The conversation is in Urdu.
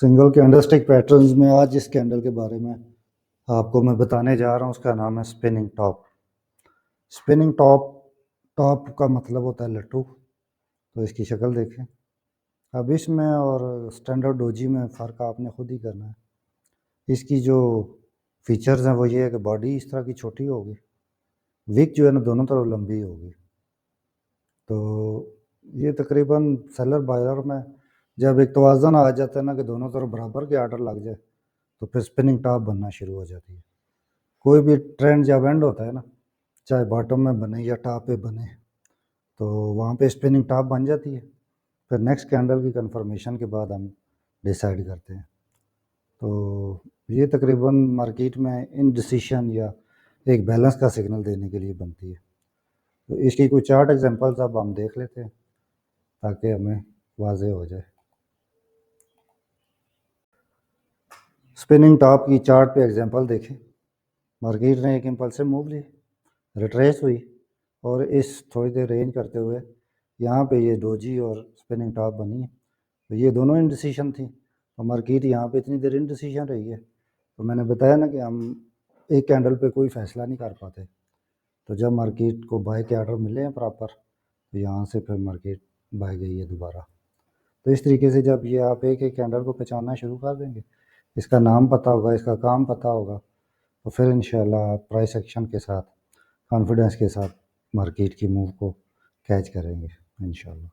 سنگل کینڈل اسٹک پیٹرنز میں آج اس کینڈل کے بارے میں آپ کو میں بتانے جا رہا ہوں. اس کا نام ہے اسپننگ ٹاپ. اسپننگ ٹاپ کا مطلب ہوتا ہے لٹو. تو اس کی شکل دیکھیں. اب اس میں اور اسٹینڈرڈ ڈوجی میں فرق آپ نے خود ہی کرنا ہے. اس کی جو فیچرز ہیں وہ یہ ہے کہ باڈی اس طرح کی چھوٹی ہوگی, وک جو ہے نا دونوں طرف لمبی ہوگی. تو یہ تقریباً سیلر بائر میں جب ایک توازن آ جاتا ہے نا کہ دونوں طرف برابر کے آرڈر لگ جائے تو پھر اسپننگ ٹاپ بننا شروع ہو جاتی ہے. کوئی بھی ٹرینڈ جب اینڈ ہوتا ہے نا, چاہے باٹم میں بنے یا ٹاپ پہ بنے, تو وہاں پہ اسپننگ ٹاپ بن جاتی ہے. پھر نیکسٹ کینڈل کی کنفرمیشن کے بعد ہم ڈیسائیڈ کرتے ہیں. تو یہ تقریباً مارکیٹ میں انڈیسیشن یا ایک بیلنس کا سگنل دینے کے لیے بنتی ہے. تو اس کی کوئی چارٹ ایگزامپلز اب ہم دیکھ لیتے ہیں تاکہ ہمیں واضح ہو جائے. اسپننگ ٹاپ کی چارٹ پہ ایگزامپل دیکھیں. مارکیٹ نے ایک امپلسو موو لی, ریٹریس ہوئی, اور اس تھوڑی دیر رینج کرتے ہوئے یہاں پہ یہ ڈوجی اور اسپننگ ٹاپ بنی ہے. تو یہ دونوں انڈیسیشن تھیں, اور مارکیٹ یہاں پہ اتنی دیر انڈیسیشن رہی ہے. تو میں نے بتایا نا کہ ہم ایک کینڈل پہ کوئی فیصلہ نہیں کر پاتے. تو جب مارکیٹ کو بائی کے آرڈر ملے ہیں پراپر, تو یہاں سے پھر مارکیٹ بائی گئی ہے دوبارہ. تو اس طریقے سے جب یہ آپ ایک ایک کینڈل کو پہچاننا شروع کر دیں گے, اس کا نام پتہ ہوگا, اس کا کام پتہ ہوگا, تو پھر انشاءاللہ آپ پرائس ایکشن کے ساتھ کانفیڈنس کے ساتھ مارکیٹ کی موو کو کیچ کریں گے انشاءاللہ.